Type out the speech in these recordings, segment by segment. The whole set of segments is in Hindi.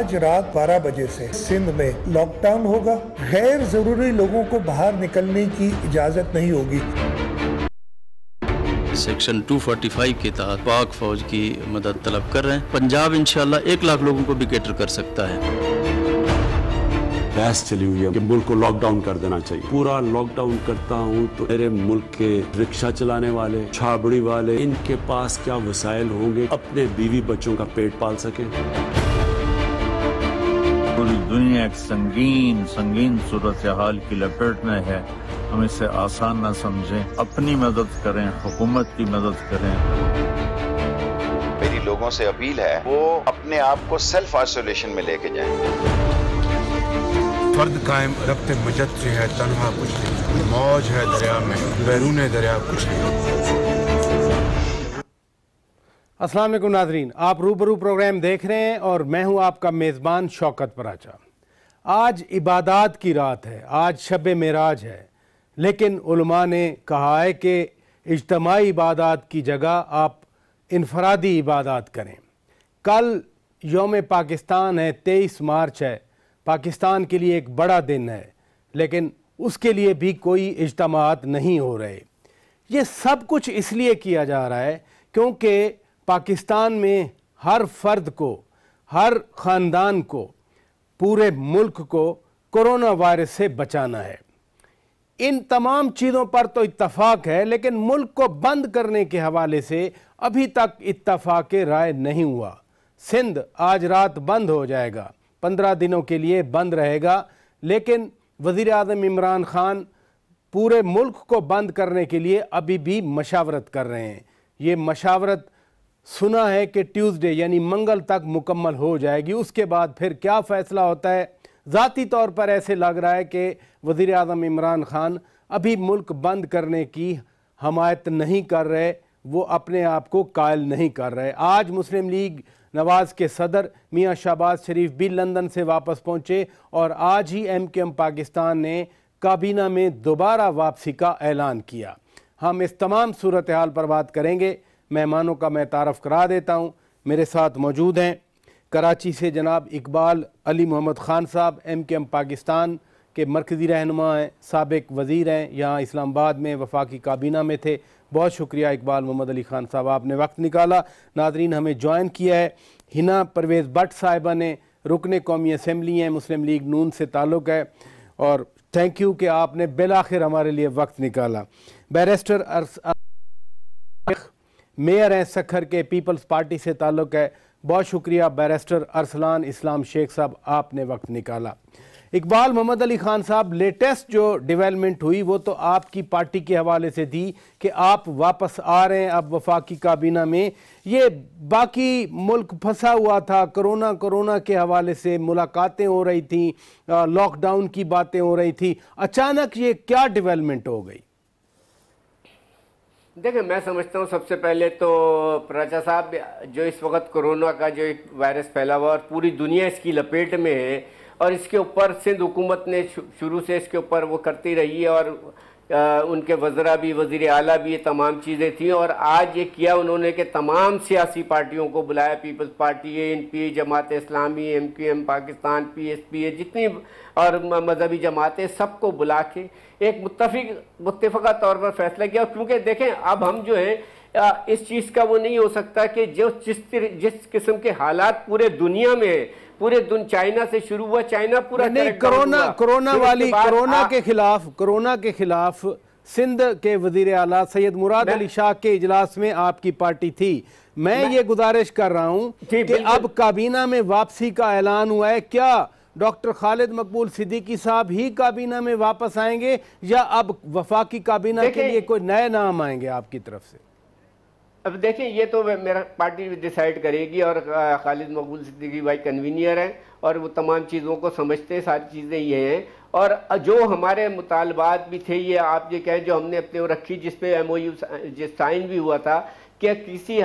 आज रात 12 बजे से सिंध में लॉकडाउन होगा। गैर जरूरी लोगों को बाहर निकलने की इजाजत नहीं होगी। सेक्शन 245 के तहत पाक फौज की मदद तलब कर रहे हैं। पंजाब इंशाल्लाह 1 लाख लोगों को भी कैटर कर सकता है। बहस चली हुई है कि मुल्क को लॉकडाउन कर देना चाहिए। पूरा लॉकडाउन करता हूँ तो मेरे मुल्क के रिक्शा चलाने वाले, छाबड़ी वाले, इनके पास क्या वसाइल होंगे अपने बीवी बच्चों का पेट पाल सके। पूरी दुनिया एक संगीन सूरत हाल की लपेट में है। हम इसे आसान न समझें, अपनी मदद करें, हुकूमत की मदद करें। मेरी लोगों से अपील है वो अपने आप को सेल्फ आइसोलेशन में लेके जाएं। फर्द कायम रब्ते मजद से है तन्हा कुछ नहीं, मौज है दरिया में बैरून दरिया कुछ नहीं। अस्सलाम वालेकुम नाजरीन, आप रूबरू प्रोग्राम देख रहे हैं और मैं हूं आपका मेज़बान शौकत पराचा। आज इबादत की रात है, आज शब मेराज है, लेकिन उलमा ने कहा है कि इज्तमाई इबादत की जगह आप इनफरादी इबादत करें। कल यौम पाकिस्तान है, 23 मार्च है, पाकिस्तान के लिए एक बड़ा दिन है, लेकिन उसके लिए भी कोई इज्तमात नहीं हो रहे। ये सब कुछ इसलिए किया जा रहा है क्योंकि पाकिस्तान में हर फर्द को, हर ख़ानदान को, पूरे मुल्क को कोरोना वायरस से बचाना है। इन तमाम चीज़ों पर तो इत्तफाक है, लेकिन मुल्क को बंद करने के हवाले से अभी तक इत्तफाक राय नहीं हुआ। सिंध आज रात बंद हो जाएगा, 15 दिनों के लिए बंद रहेगा, लेकिन वज़ीर आज़म इमरान खान पूरे मुल्क को बंद करने के लिए अभी भी मशावरत कर रहे हैं। ये मशावरत सुना है कि ट्यूसडे यानी मंगल तक मुकम्मल हो जाएगी। उसके बाद फिर क्या फ़ैसला होता है, ज़ाती तौर पर ऐसे लग रहा है कि वज़ीर आज़म इमरान खान अभी मुल्क बंद करने की हमायत नहीं कर रहे, वो अपने आप को कायल नहीं कर रहे। आज मुस्लिम लीग नवाज़ के सदर मियाँ शहबाज शरीफ भी लंदन से वापस पहुँचे और आज ही MKM पाकिस्तान ने काबीना में दोबारा वापसी का ऐलान किया। हम इस तमाम सूरत हाल पर बात करेंगे। मेहमानों का मैं तारफ़ करा देता हूँ। मेरे साथ मौजूद हैं कराची से जनाब इकबाल अली मोहम्मद ख़ान साहब, MKM पाकिस्तान के मरकज़ी रहनुमा हैं, साबिक वज़ीर हैं, यहाँ इस्लामाबाद में वफाकी काबीना में थे। बहुत शुक्रिया इकबाल मोहम्मद अली ख़ान साहब, आपने वक्त निकाला। नाज़रीन, हमें ज्वाइन किया है हिना परवेज़ भट्ट साहिबा ने, रुकने कौमी असम्बली हैं, मुस्लिम लीग नून से ताल्लुक़ है, और थैंक यू कि आपने बिलाखिर हमारे लिए वक्त निकाला। बैरिस्टर मेयर हैं सखर के, पीपल्स पार्टी से ताल्लुक़ है, बहुत शुक्रिया बैरिस्टर अरसलान इस्लाम शेख साहब, आपने वक्त निकाला। इकबाल मोहम्मद अली ख़ान साहब, लेटेस्ट जो डेवलपमेंट हुई वो तो आपकी पार्टी के हवाले से थी कि आप वापस आ रहे हैं अब वफाकी काबीना में। ये बाकी मुल्क फंसा हुआ था, कोरोना के हवाले से मुलाकातें हो रही थी, लॉकडाउन की बातें हो रही थी, अचानक ये क्या डेवलपमेंट हो गई? देखिए, मैं समझता हूँ सबसे पहले तो पराचा साहब, जो इस वक्त कोरोना का जो एक वायरस फैला हुआ और पूरी दुनिया इसकी लपेट में है, और इसके ऊपर सिंध हुकूमत ने शुरू से इसके ऊपर वो करती रही है, और उनके वज़रा भी, वज़ीर आला भी, ये तमाम चीज़ें थी। और आज ये किया उन्होंने कि तमाम सियासी पार्टियों को बुलाया, peoples party, ANP, Jamaat Islami, MKM Pakistan, PSP, जितनी और मजहबी जमातें, सबको बुला के एक मुत्तफ़क़ा तौर पर फैसला किया। क्योंकि देखें, अब हम जो है इस चीज़ का वो नहीं हो सकता कि जो जिस किस्म के हालात पूरे दुनिया में, पूरे चाइना से शुरू हुआ, चाइना पूरा नहीं, कोरोना के खिलाफ सिंध के वजीर आला सैयद मुराद अली शाह के इजलास में आपकी पार्टी थी। मैं ये गुजारिश कर रहा हूँ कि अब काबीना में वापसी का ऐलान हुआ है, क्या डॉक्टर खालिद मकबूल सिद्दीकी साहब ही काबीना में वापस आएंगे या अब वफाकी काबीना के लिए कोई नए नाम आएंगे आपकी तरफ से? अब देखिए, ये तो मेरा पार्टी डिसाइड करेगी, और खालिद मकबूल सिद्दीकी भाई कन्वीनियर हैं और वो तमाम चीज़ों को समझते हैं, सारी चीज़ें ये हैं। और जो हमारे मुतालबात भी थे, ये आप ये कहें, जो हमने अपने रखी, जिस पे MOU जिस साइन भी हुआ था, कि किसी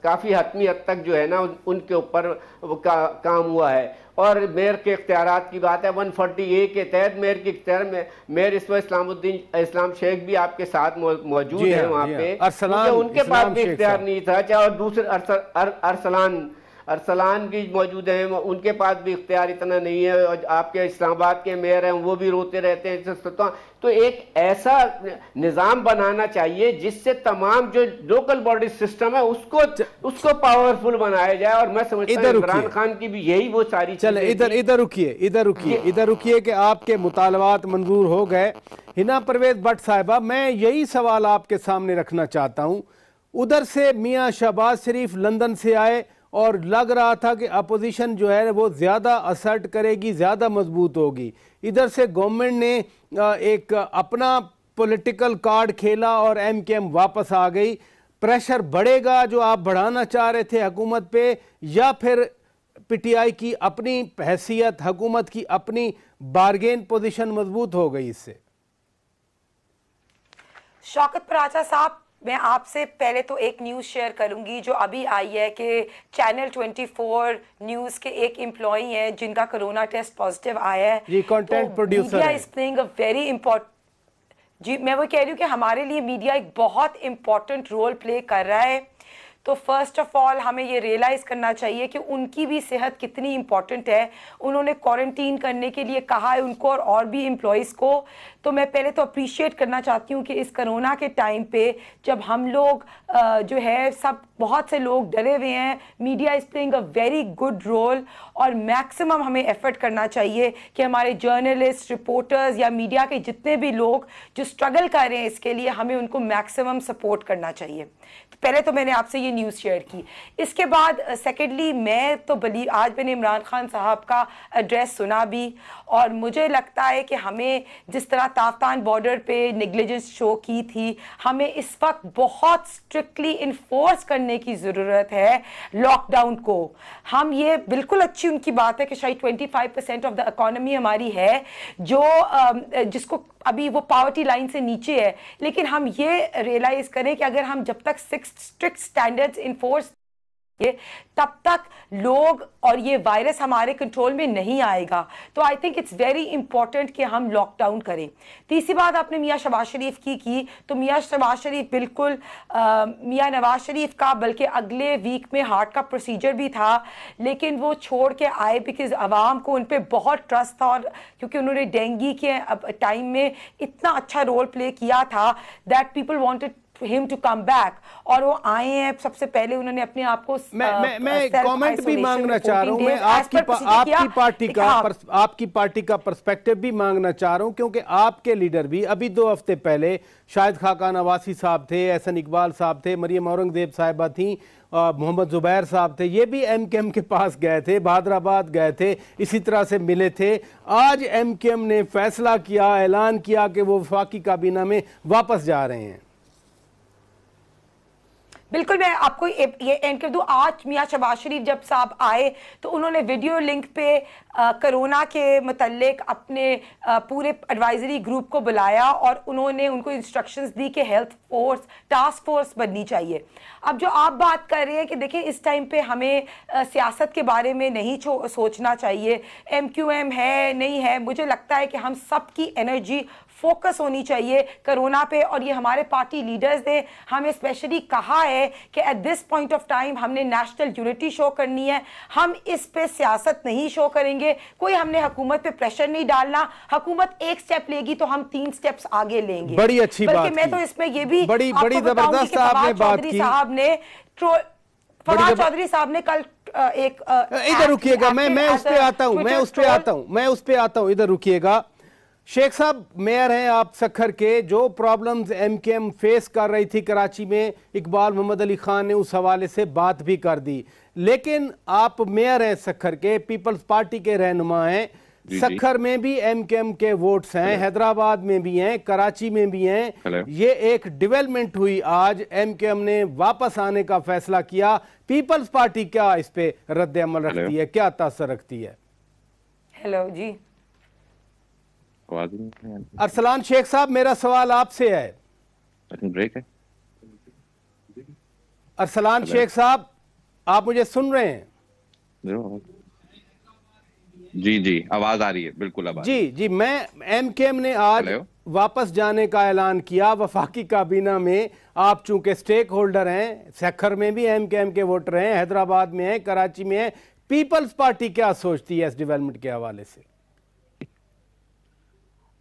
काफ़ी हतमी हद तक जो है ना उनके ऊपर काम हुआ है। और मेयर के इख्तियारात की बात है, 140A के तहत मेयर के इख्तियार में मेयर इस्लाम शेख भी आपके साथ मौजूद है वहाँ पे, उनके पास भी इख्तियार नहीं था, चाहे और दूसरे अरसलान भी मौजूद हैं, उनके पास भी इख्तियार इतना नहीं है, और आपके इस्लामाबाद के मेयर हैं वो भी रोते रहते हैं। तो एक ऐसा निज़ाम बनाना चाहिए जिससे तमाम जो लोकल बॉडी सिस्टम है उसको पावरफुल बनाया जाए। और मैं समझता हूं इमरान खान की भी यही वो सारी चले इधर रुकिए कि आपके मुतालबात मंजूर हो गए। हिना परवेज भट्ट साहिबा, मैं यही सवाल आपके सामने रखना चाहता हूं। उधर से मियां शहबाज शरीफ लंदन से आए और लग रहा था कि अपोजिशन जो है वो ज़्यादा असर्ट करेगी, ज़्यादा मजबूत होगी। इधर से गवर्नमेंट ने एक अपना पॉलिटिकल कार्ड खेला और MKM वापस आ गई। प्रेशर बढ़ेगा जो आप बढ़ाना चाह रहे थे हुकूमत पे, या फिर PTI की अपनी हैसियत, हुकूमत की अपनी बारगेन पोजीशन मजबूत हो गई इससे? शौकत पराचा साहब, मैं आपसे पहले तो एक न्यूज़ शेयर करूंगी जो अभी आई है कि चैनल 24 न्यूज़ के एक एम्प्लॉई हैं जिनका कोरोना टेस्ट पॉजिटिव आया है। जी, content producer media is playing a very important, जी मैं वो कह रही हूँ कि हमारे लिए मीडिया एक बहुत इंपॉर्टेंट रोल प्ले कर रहा है। तो फर्स्ट ऑफ ऑल हमें ये रियलाइज़ करना चाहिए कि उनकी भी सेहत कितनी इंपॉर्टेंट है। उन्होंने क्वारंटीन करने के लिए कहा है उनको और भी एम्प्लॉयज़ को। तो मैं पहले तो अप्रिशिएट करना चाहती हूँ कि इस कोरोना के टाइम पे जब हम लोग जो है सब बहुत से लोग डरे हुए हैं, media is playing a very good role और मैक्सिमम हमें एफर्ट करना चाहिए कि हमारे जर्नलिस्ट, रिपोर्टर्स या मीडिया के जितने भी लोग जो स्ट्रगल कर रहे हैं इसके लिए, हमें उनको मैक्सिमम सपोर्ट करना चाहिए। तो पहले तो मैंने आपसे ये न्यूज़ शेयर की। इसके बाद सेकेंडली मैं तो आज मैंने इमरान खान साहब का एड्रेस सुना भी, और मुझे लगता है कि हमें जिस तरह ताफ्तान बॉर्डर पे नेग्लिजेंस शो की थी, हमें इस वक्त बहुत स्ट्रिक्टली इन्फोर्स करने की ज़रूरत है लॉकडाउन को। हम ये बिल्कुल अच्छी उनकी बात है कि शायद 25% ऑफ द इकॉनमी हमारी है जो जिसको अभी वो पॉवर्टी लाइन से नीचे है, लेकिन हम ये रियलाइज़ करें कि अगर हम जब तक स्ट्रिक्ट स्टैंडर्ड्स इन्फोर्स तब तक लोग और ये वायरस हमारे कंट्रोल में नहीं आएगा। तो I think it's very important कि हम लॉकडाउन करें। तीसरी बात आपने मियां शहबाज शरीफ की तो मियां शहबाज शरीफ बिल्कुल मियां नवाज शरीफ का बल्कि अगले वीक में हार्ट का प्रोसीजर भी था, लेकिन वो छोड़ के आए बिकॉज आवाम को उन पर बहुत ट्रस्ट था, और क्योंकि उन्होंने डेंगू के टाइम में इतना अच्छा रोल प्ले किया था that people wanted him to come back, और वो आए हैं। सबसे पहले उन्होंने अपने आप को मैं कमेंट भी मांगना चाह रहा हूं, मैं आपकी पार्टी का पर्सपेक्टिव भी मांगना चाह रहा हूं, क्योंकि आपके लीडर भी अभी 2 हफ्ते पहले शाहिद खाकान नवासी साहब थे, एहसन इकबाल साहब थे, मरियम औरंगजेब साहिबा थी, मोहम्मद जुबैर साहब थे, ये भी MKM के पास गए थे, बहादराबाद गए थे, इसी तरह से मिले थे। आज MKM ने फैसला किया, ऐलान किया कि वो वफाकी काबीना में वापस जा रहे हैं। बिल्कुल, मैं आपको ये एंड कर दूं। आज मियां शहबाज शरीफ जब साहब आए तो उन्होंने वीडियो लिंक पे कोरोना के मतलब अपने पूरे एडवाइजरी ग्रुप को बुलाया और उन्होंने उनको इंस्ट्रक्शंस दी कि हेल्थ फोर्स टास्क फोर्स बननी चाहिए। अब जो आप बात कर रहे हैं कि देखिए इस टाइम पे हमें सियासत के बारे में नहीं सोचना चाहिए, MQM है नहीं है, मुझे लगता है कि हम सबकी एनर्जी फोकस होनी चाहिए कोरोना पे, और ये हमारे पार्टी लीडर्स ने हमें स्पेशली कहा है कि at this point of time हमने नेशनल यूनिटी शो करनी है, हम इस पे सियासत नहीं शो करेंगे, कोई हमने हुकूमत पे प्रेशर नहीं डालना। हुकूमत एक स्टेप लेगी तो हम 3 स्टेप्स आगे लेंगे। बड़ी अच्छी बात मैं तो इसमें ये भी बड़ी जबरदस्त आपने बात की। फवाद चौधरी साहब ने कल एक इधर रुकिएगा, मैं उस पे आता हूं, इधर रुकिएगा। शेख साहब मेयर हैं आप सखर के, जो प्रॉब्लम्स MKM फेस कर रही थी कराची में, इकबाल मोहम्मद अली खान ने उस हवाले से बात भी कर दी, लेकिन आप मेयर हैं सखर के, पीपल्स पार्टी के रहनुमा हैं, सखर में भी MKM के वोट्स हैं, हैदराबाद में भी हैं, कराची में भी हैं। ये एक डेवलपमेंट हुई आज, MKM ने वापस आने का फैसला किया। पीपल्स पार्टी क्या इस पे रद्द अमल रखती है, क्या तासर रखती है? हेलो जी, अरसलान शेख साहब, मेरा सवाल आपसे है। ब्रेक है अरसलान शेख साहब, आप मुझे सुन रहे हैं? जी, आवाज आ रही है, बिल्कुल आवाज। जी, मैं MKM ने आज वापस जाने का ऐलान किया वफाकी काबीना में। आप चूंकि स्टेक होल्डर हैं, सखर में भी एमकेएम के वोटर हैं, हैदराबाद में हैं, कराची में हैं, पीपल्स पार्टी क्या सोचती है इस डेवलपमेंट के हवाले से?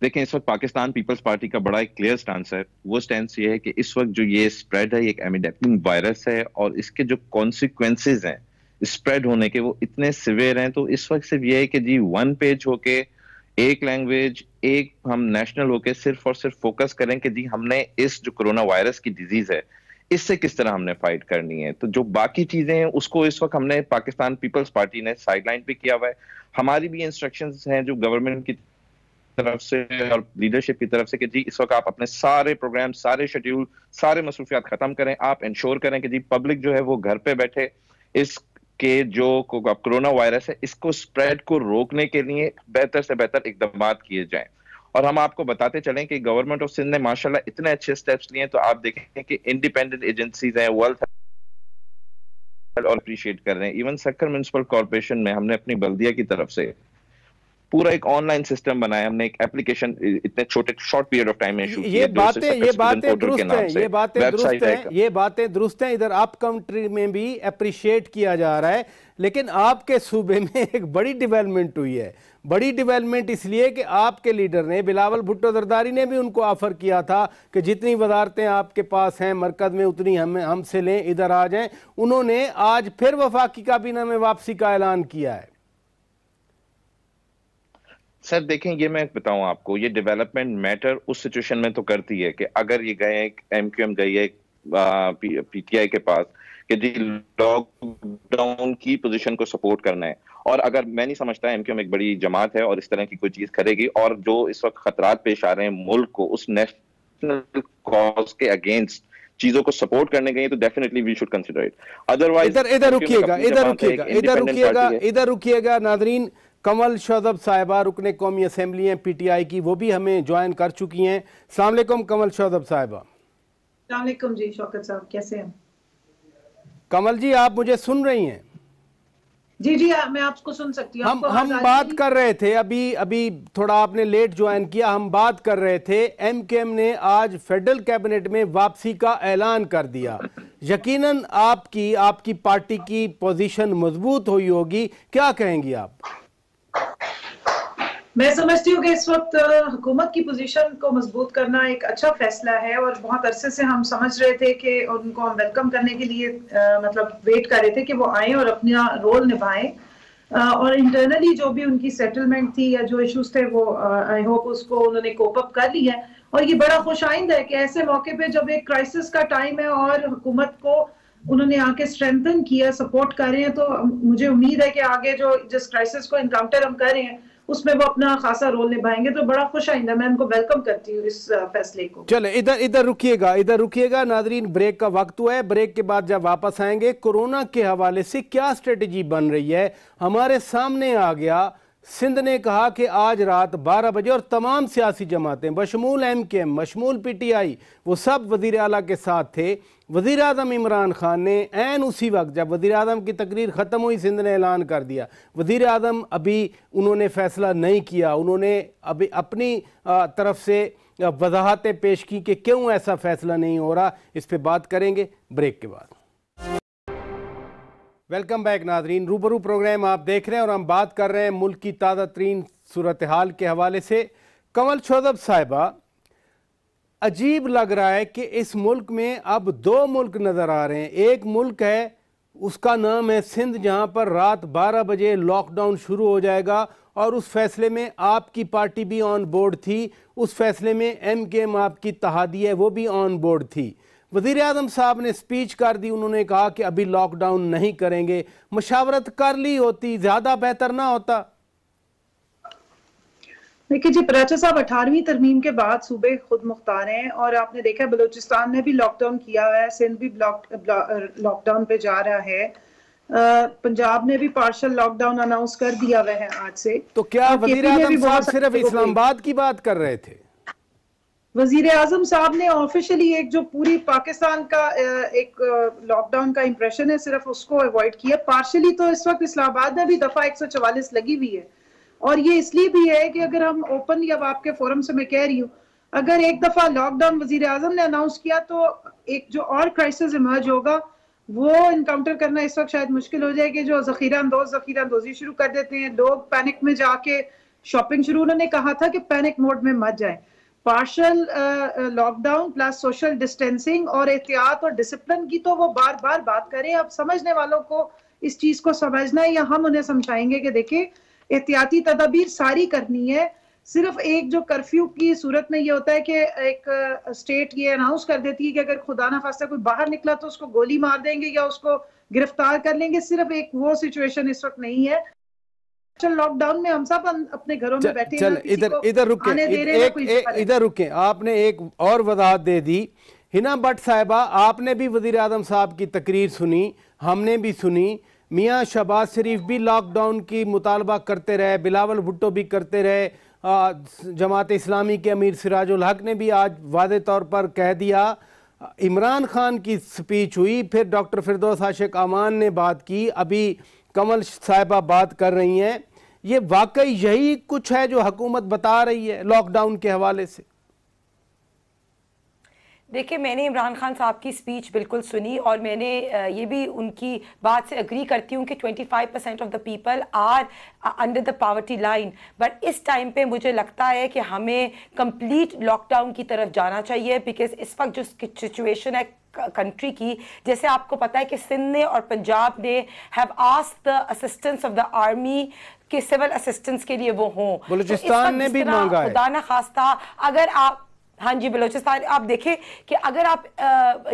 देखें, इस वक्त पाकिस्तान पीपल्स पार्टी का बड़ा एक क्लियर स्टांस है। वो स्टैंस ये है कि इस वक्त जो ये स्प्रेड है, एक एपिडेमिक वायरस है और इसके जो कॉन्सिक्वेंसेज हैं स्प्रेड होने के वो इतने सिवियर हैं। तो इस वक्त सिर्फ ये है कि जी वन पेज होके, एक लैंग्वेज, एक हम नेशनल होके सिर्फ और सिर्फ फोकस करें कि जी हमने इस जो कोरोना वायरस की डिजीज है इससे किस तरह हमने फाइट करनी है। तो जो बाकी चीजें हैं उसको इस वक्त हमने पाकिस्तान पीपल्स पार्टी ने साइडलाइन पे किया हुआ है। हमारी भी इंस्ट्रक्शंस हैं जो गवर्नमेंट की तरफ से और लीडरशिप की तरफ से कि जी इस वक्त आप अपने सारे प्रोग्राम, सारे शेड्यूल, सारे मसरूफियात खत्म करें। आप इंश्योर करें कि जी पब्लिक जो है वो घर पे बैठे इसके जो कोरोना वायरस है इसको स्प्रेड को रोकने के लिए बेहतर से बेहतर इकदाम किए जाएं। और हम आपको बताते चलें कि गवर्नमेंट ऑफ सिंध ने माशाल्लाह इतने अच्छे स्टेप्स लिए हैं। तो आप देखें कि इंडिपेंडेंट एजेंसीज हैं, वर्ल्ड और अप्रिशिएट कर रहे हैं। इवन सक्कर म्युनिसिपल कॉर्पोरेशन में हमने अपनी बल्दिया की तरफ से पूरा एक ऑनलाइन सिस्टम बनाया। हमने एक एप्लीकेशन इतने छोटे शॉर्ट पीरियड ऑफ टाइम में शुरू किया। ये बातें दुरुस्त हैं, इधर अप कंट्री में भी अप्रिशिएट किया जा रहा है। लेकिन आपके सूबे में एक बड़ी डेवलपमेंट हुई है। बड़ी डेवलपमेंट इसलिए कि आपके लीडर ने, बिलावल भुट्टो जरदारी ने भी उनको ऑफर किया था कि जितनी वजारतें आपके पास हैं मरकज में उतनी हमसे लें, इधर आ जाएं। उन्होंने आज फिर वफाकी काबीना में वापसी का ऐलान किया है। सर देखें, ये मैं बताऊं आपको, ये डेवलपमेंट मैटर उस सिचुएशन में तो करती है कि अगर ये गए एमक्यूएम गई है पीटीआई के पास कि जी लॉकडाउन की पोजीशन को सपोर्ट करना है, और अगर मैं नहीं समझता एमक्यूएम एक बड़ी जमात है और इस तरह की कोई चीज करेगी, और जो इस वक्त खतरात पेश आ रहे हैं मुल्क को उस नेशनल कॉज के अगेंस्ट चीजों को सपोर्ट करने गई तो definitely we should consider it. Otherwise इधर रुकिएगा नादरीन। कमल शोजब साहिबा रुकने कौमी असेंबली हैं पीटीआई की, वो भी हमें ज्वाइन कर चुकी हैं। अस्सलाम वालेकुम कमल शोजब साहिबा। अस्सलाम वालेकुम जी शौकत साहब, कैसे हैं? कमल जी आप मुझे सुन रही हैं? जी जी मैं आपको सुन सकती हूँ। हम बात कर रहे थे, अभी थोड़ा आपने लेट ज्वाइन किया। हम बात कर रहे थे एमकेएम ने आज फेडरल कैबिनेट में वापसी का ऐलान कर दिया। यकीनन आपकी पार्टी की पोजीशन मजबूत हुई होगी, क्या कहेंगी आप? मैं समझती हूँ कि इस वक्त हुकूमत की पोजीशन को मजबूत करना एक अच्छा फैसला है, और बहुत अरसे से हम समझ रहे थे कि उनको हम वेलकम करने के लिए मतलब वेट कर रहे थे कि वो आए और अपना रोल निभाएं, और इंटरनली जो भी उनकी सेटलमेंट थी या जो इश्यूज थे वो आई होप उसको उन्होंने कोप अप कर लिया है। और ये बड़ा खुशाइंद है कि ऐसे मौके पे जब एक क्राइसिस का टाइम है और हुकूमत को उन्होंने आके स्ट्रेंथन किया, सपोर्ट कर रहे हैं, तो मुझे उम्मीद है कि आगे जो जिस क्राइसिस को इनकाउंटर हम कर रहे हैं उसमें वो अपना खासा रोल निभाएंगे। तो बड़ा खुश आइंदा, मैं उनको वेलकम करती हूँ इस फैसले को। चले इधर रुकिएगा नाजरीन, ब्रेक का वक्त हुआ है। ब्रेक के बाद जब वापस आएंगे, कोरोना के हवाले से क्या स्ट्रेटजी बन रही है हमारे सामने आ गया। सिंध ने कहा कि आज रात 12 बजे और तमाम सियासी जमातें बशमूल एमकेएम, बशमूल पीटीआई, वो सब वज़ीर आला के साथ थे। वज़ीर आज़म इमरान खान ने ऐन उसी वक्त जब वज़ीर आज़म की तकरीर ख़त्म हुई, सिंध ने ऐलान कर दिया। वज़ीर आज़म अभी उन्होंने फ़ैसला नहीं किया, उन्होंने अभी अपनी तरफ से वजाहतें पेश की कि क्यों ऐसा फ़ैसला नहीं हो रहा। इस पर बात करेंगे ब्रेक के बाद। वेलकम बैक नाजरीन, रूबरू प्रोग्राम आप देख रहे हैं और हम बात कर रहे हैं मुल्क की ताज़ा तरीन सूरत हाल के हवाले से। कमल शोजब साहिबा, अजीब लग रहा है कि इस मुल्क में अब दो मुल्क नज़र आ रहे हैं। एक मुल्क है उसका नाम है सिंध, जहां पर रात 12 बजे लॉकडाउन शुरू हो जाएगा, और उस फैसले में आपकी पार्टी भी ऑन बोर्ड थी। उस फैसले में एमकेएम आपकी तहादी है वो भी ऑन बोर्ड थी। वज़ीर आज़म साहब ने स्पीच कर दी, उन्होंने कहा कि अभी लॉकडाउन नहीं करेंगे। मशावरत कर ली होती ज़्यादा बेहतर ना होता? देखिए जी पराचा साहब, 18वीं तरमीम के बाद सूबे खुद मुख्तार हैं, और आपने देखा बलूचिस्तान ने भी लॉकडाउन किया हुआ है, सिंध भी लॉकडाउन पे जा रहा है, पंजाब ने भी पार्शल लॉकडाउन अनाउंस कर दिया हुआ है आज से। तो क्या वज़ीर आज़म साहब सिर्फ इस्लामाबाद की बात कर रहे थे? वजीर आजम साहब ने ऑफिशियली एक जो पूरी पाकिस्तान का एक लॉकडाउन का इंप्रेशन है सिर्फ उसको अवॉइड किया। पार्शली तो इस वक्त इस्लामाबाद में भी दफा 144 लगी हुई है, और ये इसलिए भी है कि अगर हम ओपन, या आपके फोरम से मैं कह रही हूँ, अगर एक दफा लॉकडाउन वजीर आजम ने अनाउंस किया तो एक जो और क्राइसिस इमर्ज होगा वो इनकाउंटर करना इस वक्त शायद मुश्किल हो जाए कि जो जखीरा अंदोजी शुरू कर देते हैं, लोग पैनिक में जाके शॉपिंग शुरू, उन्होंने कहा था कि पैनिक मोड में मत जाए। Partial lockdown plus social distancing और एहतियात और डिसिप्लिन की तो वो बार बार बात करें। अब समझने वालों को इस चीज को समझना है या हम उन्हें समझाएंगे कि देखिए एहतियाती तदाबीर सारी करनी है। सिर्फ एक जो कर्फ्यू की सूरत में ये होता है कि एक स्टेट ये अनाउंस कर देती है कि अगर खुदा ना खास्ता कोई बाहर निकला तो उसको गोली मार देंगे या उसको गिरफ्तार कर लेंगे, सिर्फ एक वो सिचुएशन इस वक्त नहीं है। लॉकडाउन में हम सब अपने घरों में बैठे चल इधर रुके आपने एक और वजाहत दे दी। हिना भट्ट साहिबा, आपने भी वजीर आजम साहब की तकरीर सुनी, हमने भी सुनी, मियाँ शहबाज शरीफ भी लॉकडाउन की मुतालबा करते रहे, बिलावल भुट्टो भी करते रहे, जमात इस्लामी के अमीर सिराजुल हक ने भी आज वादे तौर पर कह दिया, इमरान खान की स्पीच हुई, फिर डॉक्टर फिरदौस आशिक अमान ने बात की, अभी कमल साहिबा बात कर रही हैं। ये वाकई यही कुछ है जो हुकूमत बता रही है लॉकडाउन के हवाले से? देखिए, मैंने इमरान खान साहब की स्पीच बिल्कुल सुनी और मैंने ये भी उनकी बात से एग्री करती हूँ कि 25% of the people are under the poverty line, but इस टाइम पे मुझे लगता है कि हमें कंप्लीट लॉकडाउन की तरफ जाना चाहिए। बिकॉज इस वक्त जो सिचुएशन है कंट्री की, जैसे आपको पता है कि सिंध ने और पंजाब ने have asked the assistance of the army के सिविल असिस्टेंस के लिए वो हों। बलूचिस्तान ने भी मांगा है, खुदा ना खास्ता अगर आप, हाँ जी, बलूचिस्तान आप देखें कि अगर आप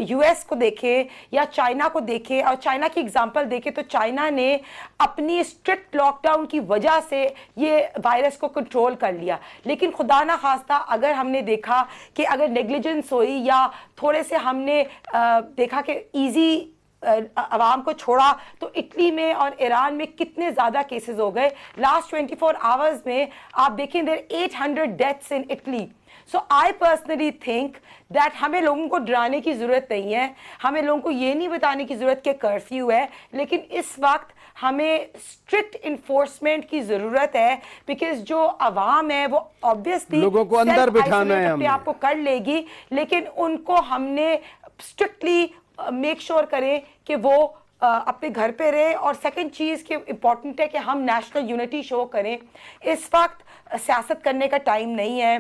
यूएस को देखें या चाइना को देखें और चाइना की एग्जांपल देखें तो चाइना ने अपनी स्ट्रिक्ट लॉकडाउन की वजह से ये वायरस को कंट्रोल कर लिया। लेकिन खुदा ना खास्ता अगर हमने देखा कि अगर नेग्लिजेंस हुई या थोड़े से हमने देखा कि ईजी अवाम को छोड़ा तो इटली में और ईरान में कितने ज़्यादा केसेस हो गए। लास्ट 24 आवर्स में आप देखें there 800 deaths in Italy. So I personally think that हमें लोगों को डराने की ज़रूरत नहीं है, हमें लोगों को ये नहीं बताने की ज़रूरत कि कर्फ्यू है, लेकिन इस वक्त हमें स्ट्रिक्ट इन्फोर्समेंट की ज़रूरत है। बिकॉज जो अवाम है वो ऑब्वियसली लोगों को अंदर बिठाना है, अपने आप को कर लेगी, लेकिन उनको हमने स्ट्रिक्टली मेक श्योर करें कि वो अपने घर पे रहे। और सेकंड चीज़ कि इम्पॉर्टेंट है कि हम नेशनल यूनिटी शो करें। इस वक्त सियासत करने का टाइम नहीं है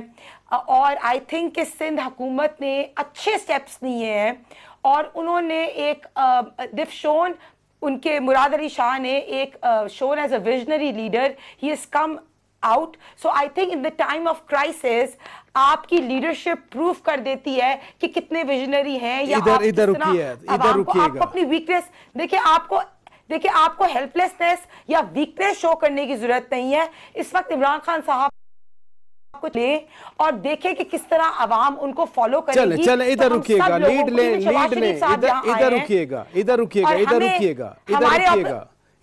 और आई थिंक कि सिंध हुकूमत ने अच्छे स्टेप्स लिए हैं और उन्होंने एक दिफ शोन, उनके मुराद अली शाह ने एक shown as a visionary leader, he has come out. So I think in the time of crisis आपकी लीडरशिप प्रूव कर देती है कि कितने विजनरी हैं या इधर रुकिएगा, आपको अपनी वीकनेस देखिए आपको हेल्पलेसनेस या वीकनेस शो करने की जरूरत नहीं है। इस वक्त इमरान खान साहब को ले और देखें कि किस तरह अवाम उनको फॉलो करेगी। चले इधर रुकिएगा,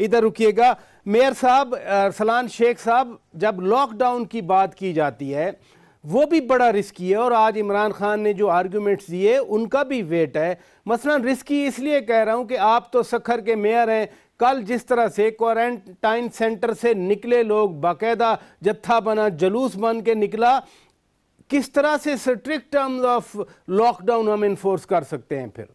इधर रुकिएगा। मेयर साहब, अरसलान शेख साहब, जब लॉकडाउन की बात की जाती है वो भी बड़ा रिस्की है और आज इमरान खान ने जो आर्गुमेंट्स दिए उनका भी वेट है। मसलन रिस्की इसलिए कह रहा हूं कि आप तो सखर के मेयर हैं, कल जिस तरह से क्वारंटाइन सेंटर से निकले लोग, बाकायदा जत्था बना, जुलूस बन के निकला, किस तरह से स्ट्रिक्ट टर्म्स ऑफ लॉकडाउन हम इन्फोर्स कर सकते हैं फिर?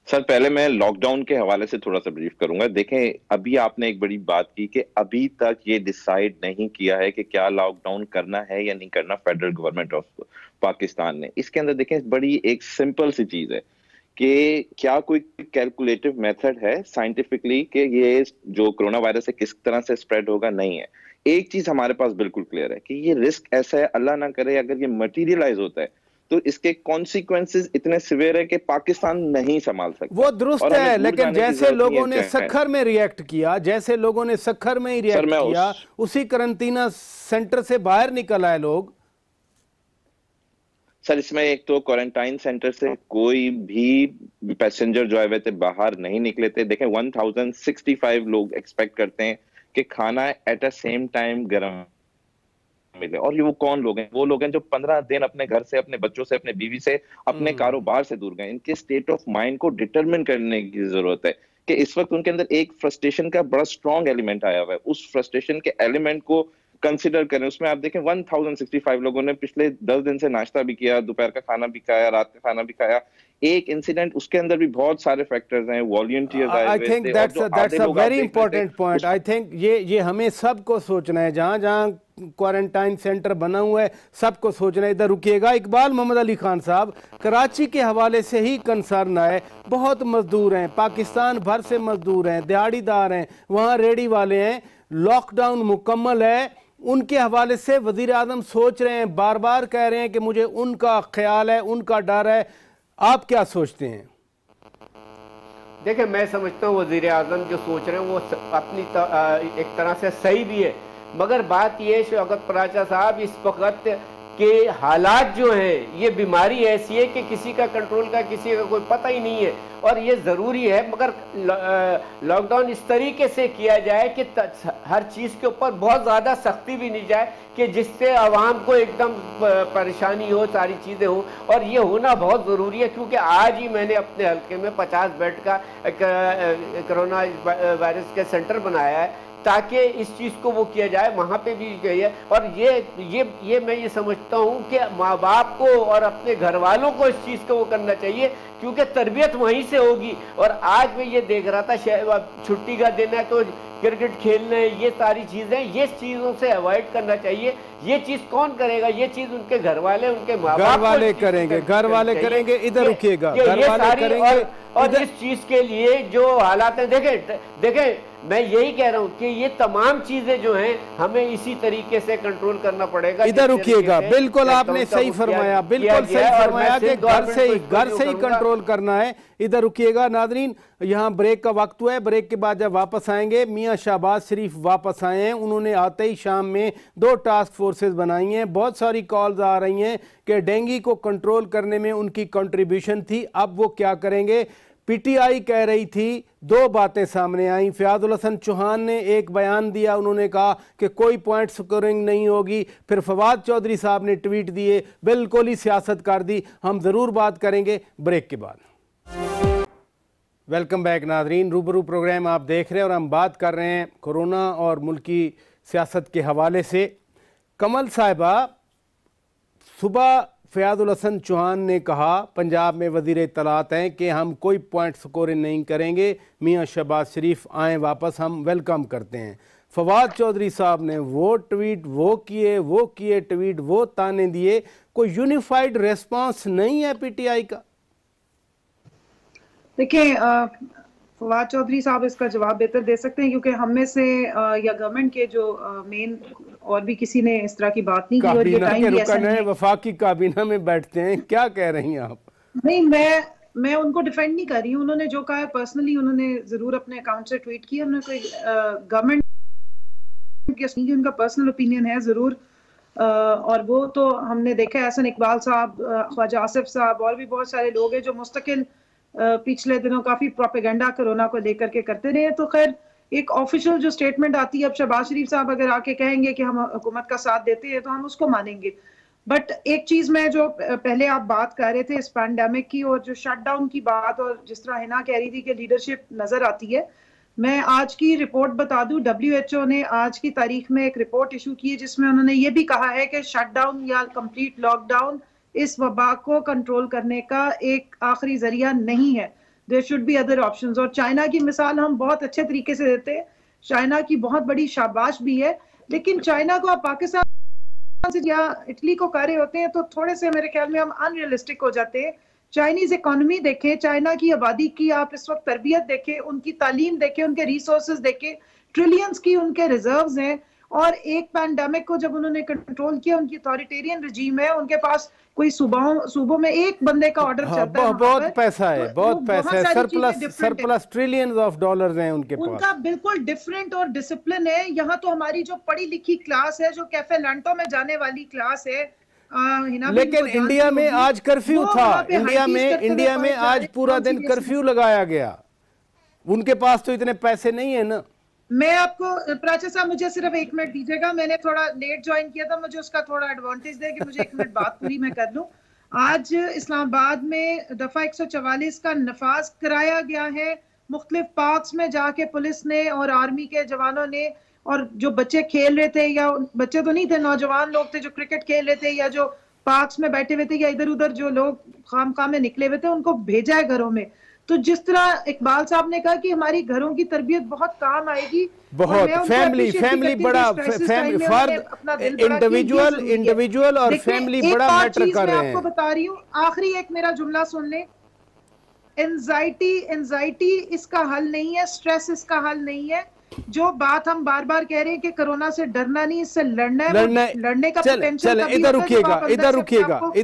सर, पहले मैं लॉकडाउन के हवाले से थोड़ा सा ब्रीफ करूंगा। देखें, अभी आपने एक बड़ी बात की कि अभी तक ये डिसाइड नहीं किया है कि क्या लॉकडाउन करना है या नहीं करना फेडरल गवर्नमेंट ऑफ पाकिस्तान ने। इसके अंदर देखें बड़ी एक सिंपल सी चीज है कि क्या कोई कैलकुलेटिव मेथड है साइंटिफिकली कि ये जो कोरोना वायरस है किस तरह से स्प्रेड होगा? नहीं है। एक चीज हमारे पास बिल्कुल क्लियर है कि ये रिस्क ऐसा है, अल्लाह ना करे अगर ये मटीरियलाइज होता है तो इसके कॉन्सिक्वेंसेस इतने सिवियर है कि पाकिस्तान नहीं संभाल सकता। वो दुरुस्त है, लेकिन जैसे लोगों ने सखर में रिएक्ट किया, जैसे लोगों ने सखर में ही रिएक्ट किया, उसी क्वारंटीना सेंटर से बाहर निकल आए लोग। सर, इसमें एक तो क्वारंटाइन सेंटर से कोई भी पैसेंजर जो आए थे बाहर नहीं निकले थे। देखें, 1065 लोग एक्सपेक्ट करते हैं कि खाना एट अ सेम टाइम गर्म मिले। और ये वो कौन लोग हैं? वो लोग हैं जो 15 दिन अपने घर से, अपने बच्चों से, अपने बीवी से, अपने कारोबार से दूर गए। इनके स्टेट ऑफ माइंड को डिटरमिन करने की जरूरत है कि इस वक्त उनके अंदर एक फ्रस्ट्रेशन का बड़ा स्ट्रॉन्ग एलिमेंट आया हुआ है। उस फ्रस्ट्रेशन के एलिमेंट को कंसिडर करें, उसमें आप देखें 1065 लोगों ने पिछले 10 दिन से नाश्ता भी किया, दोपहर का खाना भी खाया, रात का खाना भी खाया। एक इंसिडेंट, उसके अंदर भी बहुत सारे फैक्टर्स हैं, वॉलंटियर्स आए हुए थे। I think that's a very important point. I think ये हमें सबको सोचना है, जहां जहां क्वारंटाइन सेंटर बना हुआ है सबको सोचना है। इधर रुकिएगा, इकबाल मोहम्मद अली खान साहब, कराची के हवाले से ही कंसर्न है। बहुत मजदूर हैं, पाकिस्तान भर से मजदूर हैं, दिहाड़ीदार हैं, वहाँ रेडी वाले हैं, लॉकडाउन मुकम्मल है, उनके हवाले से वजीर आजम सोच रहे हैं, बार बार कह रहे हैं कि मुझे उनका ख्याल है, उनका डर है। आप क्या सोचते हैं? देखिए, मैं समझता हूँ वजीर आजम जो सोच रहे हैं वो अपनी एक तरह से सही भी है, मगर बात यह है शौकत पराचा साहब, इस वक्त के हालात जो हैं, ये बीमारी ऐसी है कि किसी का कंट्रोल का किसी का कोई पता ही नहीं है, और ये ज़रूरी है। मगर लॉकडाउन इस तरीके से किया जाए कि हर चीज़ के ऊपर बहुत ज़्यादा सख्ती भी नहीं जाए कि जिससे आवाम को एकदम परेशानी हो, सारी चीज़ें हो, और ये होना बहुत ज़रूरी है। क्योंकि आज ही मैंने अपने हल्के में 50 बेड का कोरोना वायरस के सेंटर बनाया है ताकि इस चीज़ को वो किया जाए, वहाँ पे भी गई है। और ये मैं ये समझता हूँ कि माँ बाप को और अपने घर वालों को इस चीज़ को वो करना चाहिए, क्योंकि तरबियत वहीं से होगी। और आज मैं ये देख रहा था, छुट्टी का दिन है तो क्रिकेट खेलना है, ये सारी चीज़ें, ये चीज़ों से अवॉइड करना चाहिए। ये चीज़ कौन करेगा? ये चीज़ उनके घर वाले, उनके माँ बाप वाले करेंगे, घर वाले करेंगे। इधर रुकिएगा, घर वाले करेंगे। और इस चीज़ के लिए जो हालात हैं, देखें मैं यही कह रहा हूँ कि ये तमाम चीजें जो हैं हमें इसी तरीके से कंट्रोल करना पड़ेगा। इधर रुकिएगा, बिल्कुल आपने सही फरमाया, बिल्कुल सही फरमाया कि घर से ही कंट्रोल करना है। इधर रुकिएगा नाजरीन, यहाँ ब्रेक का वक्त हुआ है, ब्रेक के बाद जब वापस आएंगे, मियाँ शहबाज शरीफ वापस आए हैं। उन्होंने आते ही शाम में 2 टास्क फोर्सेस बनाई हैं। बहुत सारी कॉल्स आ रही हैं कि डेंगू को कंट्रोल करने में उनकी कंट्रीब्यूशन थी, अब वो क्या करेंगे। पीटीआई कह रही थी, 2 बातें सामने आई। फयाजुल हसन चौहान ने एक बयान दिया, उन्होंने कहा कि कोई पॉइंट स्कोरिंग नहीं होगी। फिर फवाद चौधरी साहब ने ट्वीट दिए, बिल्कुल ही सियासत कर दी। हम ज़रूर बात करेंगे ब्रेक के बाद। वेलकम बैक नाजरीन, रूबरू प्रोग्राम आप देख रहे हैं और हम बात कर रहे हैं कोरोना और मुल्की सियासत के हवाले से। कमल साहिबा, सुबह फयाजुल हसन चौहान ने कहा, पंजाब में वज़ीर इत्तलात हैं, कि हम कोई पॉइंट स्कोरिंग नहीं करेंगे, मियाँ शहबाज शरीफ आएँ वापस, हम वेलकम करते हैं। फवाद चौधरी साहब ने वो ट्वीट वो किए ट्वीट वो ताने दिए। कोई यूनिफाइड रेस्पॉन्स नहीं है पीटीआई का। देखिए, फवाद चौधरी साहब इसका जवाब बेहतर दे सकते हैं, क्योंकि हम में से या गवर्नमेंट के जो मेन और भी किसी ने इस तरह की बात नहीं की। और ये टाइम भी ऐसा नहीं है, वफाकी काबीना में बैठते हैं, क्या कह रही हैं आप? नहीं, मैं उनको डिफेंड नहीं कर रही हूँ। उन्होंने जो कहा है पर्सनली उन्होंने जरूर अपने अकाउंट से ट्वीट किया। उन्होंने कोई गवर्नमेंट की उनका पर्सनल ओपिनियन है जरूर, और वो तो हमने देखा है। हसन इकबाल साहब, ख्वाजा आसिफ साहब और भी बहुत सारे लोग हैं जो मुस्तकिल पिछले दिनों काफी प्रोपेगेंडा कोरोना को लेकर के करते रहे। तो खैर एक ऑफिशियल जो स्टेटमेंट आती है, अब शहबाज शरीफ साहब अगर आके कहेंगे कि हम हुकूमत का साथ देते हैं तो हम उसको मानेंगे। बट एक चीज में जो पहले आप बात कर रहे थे इस पैंडेमिक की और जो शटडाउन की बात, और जिस तरह हिना कह रही थी कि लीडरशिप नजर आती है, मैं आज की रिपोर्ट बता दूं। WHO ने आज की तारीख में एक रिपोर्ट इशू की है जिसमें उन्होंने ये भी कहा है कि शटडाउन या कंप्लीट लॉकडाउन इस वबा को कंट्रोल करने का एक आखिरी जरिया नहीं है। There should be other options. और चाइना की मिसाल हम बहुत अच्छे तरीके से देते हैं, चाइना की बहुत बड़ी शाबाश भी है, लेकिन चाइना को आप पाकिस्तान से या इटली को कर रहे होते हैं तो थोड़े से मेरे ख्याल में हम अनरियलिस्टिक हो जाते हैं। चाइनीज इकोनॉमी देखें, चाइना की आबादी की आप इस वक्त तरबियत देखें, उनकी तालीम देखें, उनके रिसोर्सेज देखें, ट्रिलियंस की उनके रिजर्व्स हैं। और एक पैंडेमिक को जब उन्होंने कंट्रोल किया, उनकी अथॉरिटेरियन रजीम है, उनके पास कोई सूबों में एक बंदे का ऑर्डर चलता है, बहुत पैसा है, बहुत पैसा है, सरप्लस ट्रिलियंस ऑफ डॉलर्स हैं उनके पास। उनका बिल्कुल डिफरेंट और डिसिप्लिन है। यहाँ तो हमारी जो पढ़ी लिखी क्लास है, जो कैफे लैंटो में जाने वाली क्लास है, लेकिन इंडिया में आज कर्फ्यू था, इंडिया में आज पूरा दिन कर्फ्यू लगाया गया। उनके पास तो इतने पैसे नहीं है ना। मैं आपको, प्राचा साहब मुझे सिर्फ 1 मिनट दीजिएगा, मैंने थोड़ा लेट ज्वाइन किया था, मुझे उसका थोड़ा एडवांटेज दे कि मुझे 1 मिनट बात पूरी मैं कर लूं। आज इस्लामाबाद में दफा 144 का नफाज कराया गया है। मुख्तलिफ पार्क्स में जाके पुलिस ने और आर्मी के जवानों ने और जो बच्चे खेल रहे थे, या बच्चे तो नहीं थे, नौजवान लोग थे जो क्रिकेट खेल रहे थे या जो पार्क्स में बैठे हुए थे या इधर उधर जो लोग खाम में निकले हुए थे, उनको भेजा है घरों में। तो जिस तरह इकबाल साहब ने कहा कि हमारी घरों की तरबियत बहुत काम आएगी, बहुत फैमिली बड़ा फर्द इंडिविजुअल और फैमिली बड़ा मैटर कर रहे हैं। आपको बता रही हूँ, आखिरी एक मेरा जुमला सुन ले। एंजाइटी इसका हल नहीं है, स्ट्रेस इसका हल नहीं है। जो बात हम बार बार कह रहे हैं कि कोरोना से डरना नहीं, इससे लड़ना है। लड़ने का पोटेंशियल इधर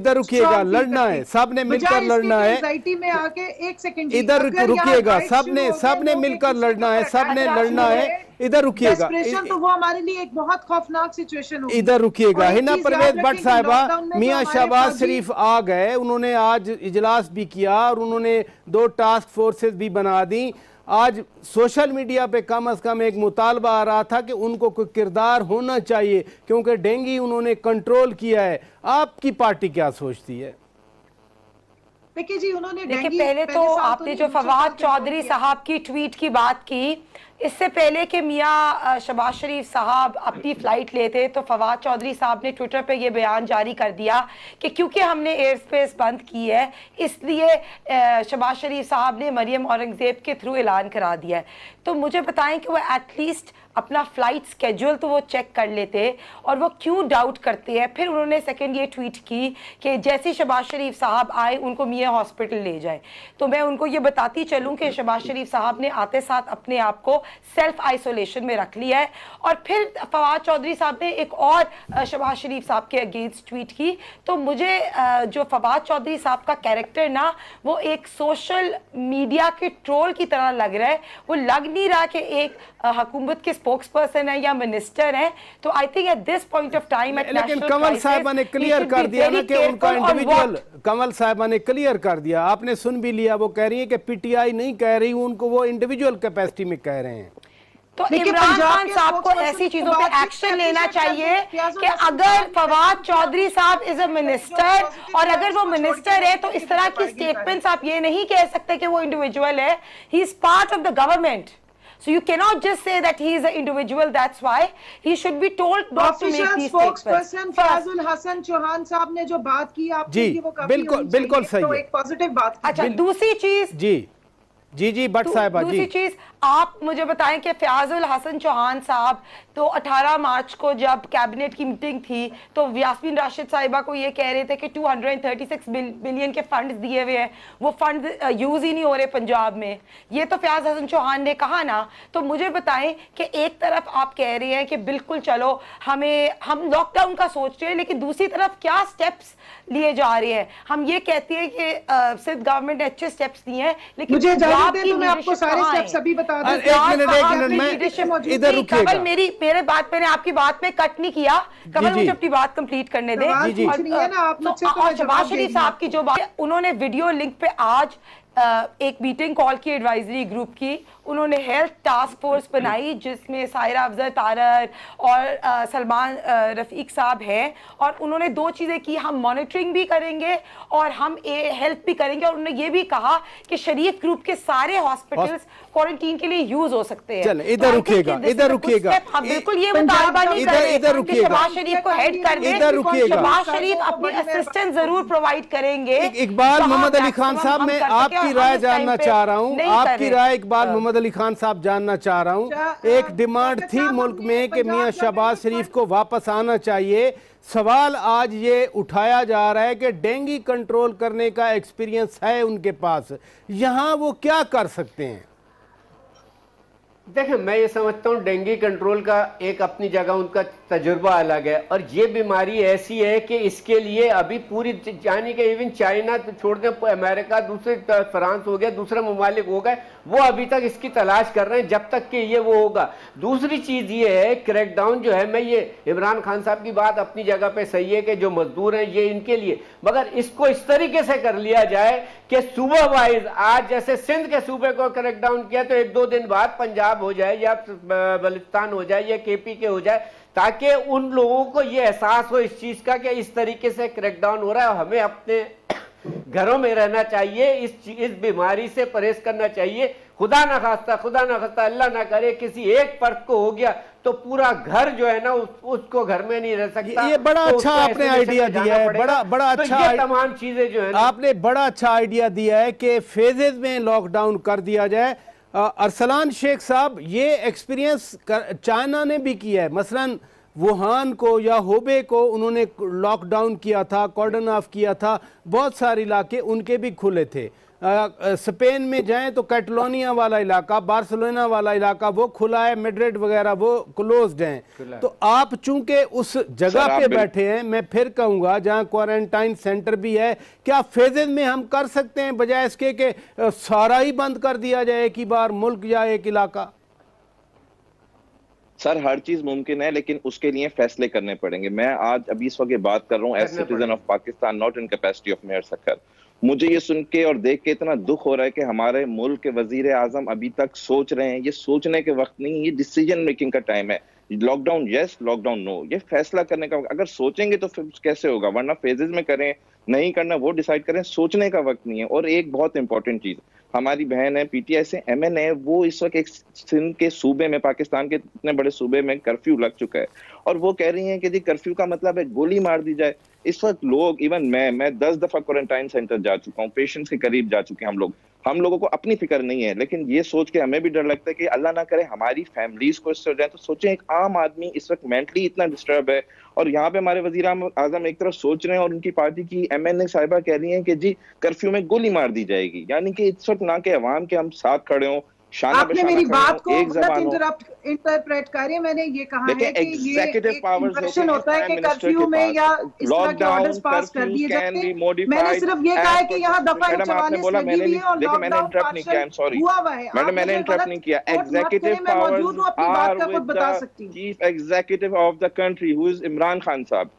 रुकिएगा, लड़ना है, सबने मिलकर लड़ना है। एंजाइटी में आके एक सेकंड इधर रुकिएगा, सबने मिलकर लड़ना है, सबने लड़ना है। इधर रुकिएगा, तो वो हमारे लिए एक बहुत खौफनाक सिचुएशन होगी। इधर रुकिएगा। हिना परवेज भट्ट साहिबा, मियां शहबाज शरीफ आ गए, उन्होंने आज इजलास भी किया और उन्होंने 2 टास्क फोर्सेस भी बना दी। आज सोशल मीडिया पे कम से कम एक मुतालबा आ रहा था कि उनको कोई किरदार होना चाहिए क्योंकि डेंगू उन्होंने कंट्रोल किया है। आपकी पार्टी क्या सोचती है? देखिए जी, उन्होंने पहले तो आपने जो फवाद चौधरी साहब की ट्वीट की बात की, इससे पहले कि मियां शहबाज शरीफ साहब अपनी फ्लाइट लेते तो फवाद चौधरी साहब ने ट्विटर पे ये बयान जारी कर दिया कि क्योंकि हमने एयर स्पेस बंद की है इसलिए शहबाज शरीफ साहब ने मरियम औरंगजेब के थ्रू ऐलान करा दिया है। तो मुझे बताएं कि वो एटलीस्ट अपना फ्लाइट स्केड्यूल तो वो चेक कर लेते, और वो क्यों डाउट करते हैं। फिर उन्होंने सेकंड ये ट्वीट की कि जैसे शहबाज शरीफ साहब आए उनको मियां हॉस्पिटल ले जाए। तो मैं उनको ये बताती चलूं कि शहबाज शरीफ साहब ने आते साथ अपने आप को सेल्फ आइसोलेशन में रख लिया है। और फिर फवाद चौधरी साहब ने एक और शहबाज शरीफ साहब के अगेंस्ट ट्वीट की। तो मुझे जो फवाद चौधरी साहब का कैरेक्टर ना, वो एक सोशल मीडिया के ट्रोल की तरह लग रहा है। वो लग नहीं रहा कि एक हुकूमत के स्पोक्स पर्सन है या मिनिस्टर है। तो I think at this point of time, लेकिन कंवल साहिबा ने क्लियर कर दिया ना कि उनका इंडिविजुअल, कंवल साहिबा ने क्लियर कर दिया, आपने सुन भी लिया। वो कह रही है कि पीटीआई नहीं कह रही, उनको वो इंडिविजुअल कैपेसिटी में कह रहे हैं। तो इमरान खान साहब को ऐसी चीजों पे एक्शन लेना चाहिए कि अगर फवाद चौधरी साहब इज अ मिनिस्टर, और अगर वो मिनिस्टर है तो इस तरह की स्टेटमेंट्स आप ये नहीं कह सकते कि वो इंडिविजुअल है। He is part of the government, so you cannot just say that he is an individual. That's why he should be told not to make these statements. Fayyazul Hassan Chohan साहब ने जो बात की आपने, वो काफी बिल्कुल सही है, तो एक पॉजिटिव बात। अच्छा, दूसरी चीज जी भट्ट साहिबा जी, दूसरी चीज आप मुझे बताएं कि फयाजुल हसन चौहान साहब तो 18 मार्च को जब कैबिनेट की मीटिंग थी तो यास्मीन राशिद साहिबा को ये कह रहे थे कि 236 बिलियन के फंड दिए हुए हैं, वो फंड यूज ही नहीं हो रहे पंजाब में। ये तो फयाज हसन चौहान ने कहा ना। तो मुझे बताएं कि एक तरफ आप कह रहे हैं कि बिल्कुल चलो हम लॉकडाउन का सोच रहे हैं, लेकिन दूसरी तरफ क्या स्टेप्स लिए जा रहे हैं। हम ये कहते हैं कि सिर्फ गवर्नमेंट ने अच्छे स्टेप्स लिए हैं, लेकिन मुझे मैं आपको सारे स्टेप्स अभी बता दूं। एक मिनट इधर रुकिएगा। मेरे बात, मैंने आपकी बात में कट नहीं किया। कमल मुझे अपनी बात कंप्लीट करने दें। और शहबाज शरीफ साहब की जो बात, उन्होंने वीडियो लिंक पे आज एक मीटिंग कॉल की एडवाइजरी ग्रुप की। उन्होंने हेल्थ टास्क फोर्स बनाई जिसमें सायरा अफजल तारर और सलमान रफीक साहब हैं, और उन्होंने 2 चीजें की, हम मॉनिटरिंग भी करेंगे और हम हेल्प भी करेंगे। और उन्होंने ये भी कहा कि शरीफ ग्रुप के सारे हॉस्पिटल्स क्वारंटीन के लिए यूज हो सकते हैं। चल इधर रुकिएगा, इधर रुकिएगा। हम बिल्कुल ये मुतालबा नहीं कर रहे इधर रुकिएगा, शहबाज शरीफ को हेड कर दें। इधर रुकिएगा। शहबाज शरीफ अपने असिस्टेंट जरूर प्रोवाइड करेंगे। इकबाल मोहम्मद अली खान साहब, मैं आपकी राय जानना चाह रहा हूँ, आपकी राय इकबाल मोहम्मद अली खान साहब जानना चाह रहा हूँ। एक डिमांड थी मुल्क में कि मियां शहबाज शरीफ को वापस आना चाहिए। सवाल आज ये उठाया जा रहा है कि डेंगू कंट्रोल करने का एक्सपीरियंस है उनके पास, यहाँ वो क्या कर सकते हैं? देखिए, मैं ये समझता हूँ डेंगू कंट्रोल का एक अपनी जगह उनका तजुर्बा अलग है, और ये बीमारी ऐसी है कि इसके लिए अभी पूरी यानी कि इवन चाइना तो छोड़ दें, अमेरिका, दूसरे फ्रांस हो गया, दूसरे ममालिक हो गए, वो अभी तक इसकी तलाश कर रहे हैं जब तक कि ये वो होगा। दूसरी चीज़ ये है, क्रैकडाउन जो है, मैं ये इमरान खान साहब की बात अपनी जगह पे सही है कि जो मजदूर हैं ये इनके लिए, मगर इसको इस तरीके से कर लिया जाए कि सूबा वाइज, आज जैसे सिंध के सूबे को क्रैकडाउन किया तो 1-2 दिन बाद पंजाब हो जाए या बलूचिस्तान हो जाए या केपी के हो जाए, ताकि उन लोगों को ये एहसास हो इस चीज का कि इस तरीके से क्रैकडाउन हो रहा है। हमें अपने घरों में रहना चाहिए, इस बीमारी से परहेज करना चाहिए। खुदा ना खास्ता अल्लाह ना करे किसी एक फर्द को हो गया तो पूरा घर जो है ना उसको घर में नहीं रह सकता। ये बड़ा तो अच्छा आपने आइडिया दिया है, बड़ा तो अच्छा ये तमाम चीजें जो है आपने बड़ा अच्छा आइडिया दिया है कि फेजेज में लॉकडाउन कर दिया जाए। अरसलान शेख साहब, ये एक्सपीरियंस चाइना ने भी किया है, मसलन वुहान को या होबे को उन्होंने लॉकडाउन किया था, कॉर्डन ऑफ किया था, बहुत सारे इलाके उनके भी खुले थे। स्पेन में जाएं तो कैटलोनिया वाला इलाका, बार्सिलोना वाला इलाका वो खुला है, मैड्रिड वगैरह वो क्लोज्ड हैं। तो आप चूंकि उस जगह पे बैठे हैं, मैं फिर कहूंगा जहां क्वारंटाइन सेंटर भी है, क्या फेजेज में हम कर सकते हैं बजाय इसके कि सारा ही बंद कर दिया जाए एक ही बार मुल्क या एक इलाका? सर हर चीज मुमकिन है, लेकिन उसके लिए फैसले करने पड़ेंगे। मैं आज अभी इस वक्त बात कर रहा हूँ as citizen of Pakistan, not in capacity of mayor Sukkur. मुझे ये सुन के और देख के इतना दुख हो रहा है कि हमारे मुल्क के वजीर आजम अभी तक सोच रहे हैं। ये सोचने के वक्त नहीं, ये डिसीजन मेकिंग का टाइम है। लॉकडाउन यस, लॉकडाउन नो, ये फैसला करने का। अगर सोचेंगे तो फिर कैसे होगा, वरना फेजेस में करें, नहीं करना वो डिसाइड करें, सोचने का वक्त नहीं है। और एक बहुत इंपॉर्टेंट चीज, हमारी बहन है पीटीआई से एमएन है, वो इस वक्त एक सिंध के सूबे में, पाकिस्तान के इतने बड़े सूबे में कर्फ्यू लग चुका है और वो कह रही हैं कि जी कर्फ्यू का मतलब है गोली मार दी जाए। इस वक्त लोग, इवन मैं 10 दफा क्वारंटाइन सेंटर जा चुका हूँ, पेशेंट्स के करीब जा चुके हैं हम लोगों को अपनी फिक्र नहीं है, लेकिन ये सोच के हमें भी डर लगता है कि अल्लाह ना करे हमारी फैमिलीज को इससे हो जाए। तो सोचें, एक आम आदमी इस वक्त मेंटली इतना डिस्टर्ब है और यहाँ पे हमारे वजीर आजम एक तरफ सोच रहे हैं और उनकी पार्टी की एमएनए साहिबा कह रही हैं कि जी कर्फ्यू में गोली मार दी जाएगी। यानी कि इस वक्त ना के अवाम के हम साथ खड़े हों, आपने मेरी बात को इंटरप्रेट करिए। मैंने ये कहा है कि ये इन्फेक्शन होता है कि कर्फ्यू में या इस तरह के ऑर्डर्स पास कर दिए जाते हैं। मैंने सिर्फ ये कहा है कि यहाँ दफा 44 लगी हुई है और लॉकडाउन पार्शल हुआ हुआ है। मैडम मैंने इंटरप्ट नहीं किया। Executive powers are with the chief executive of the country who is Imran Khan साहब।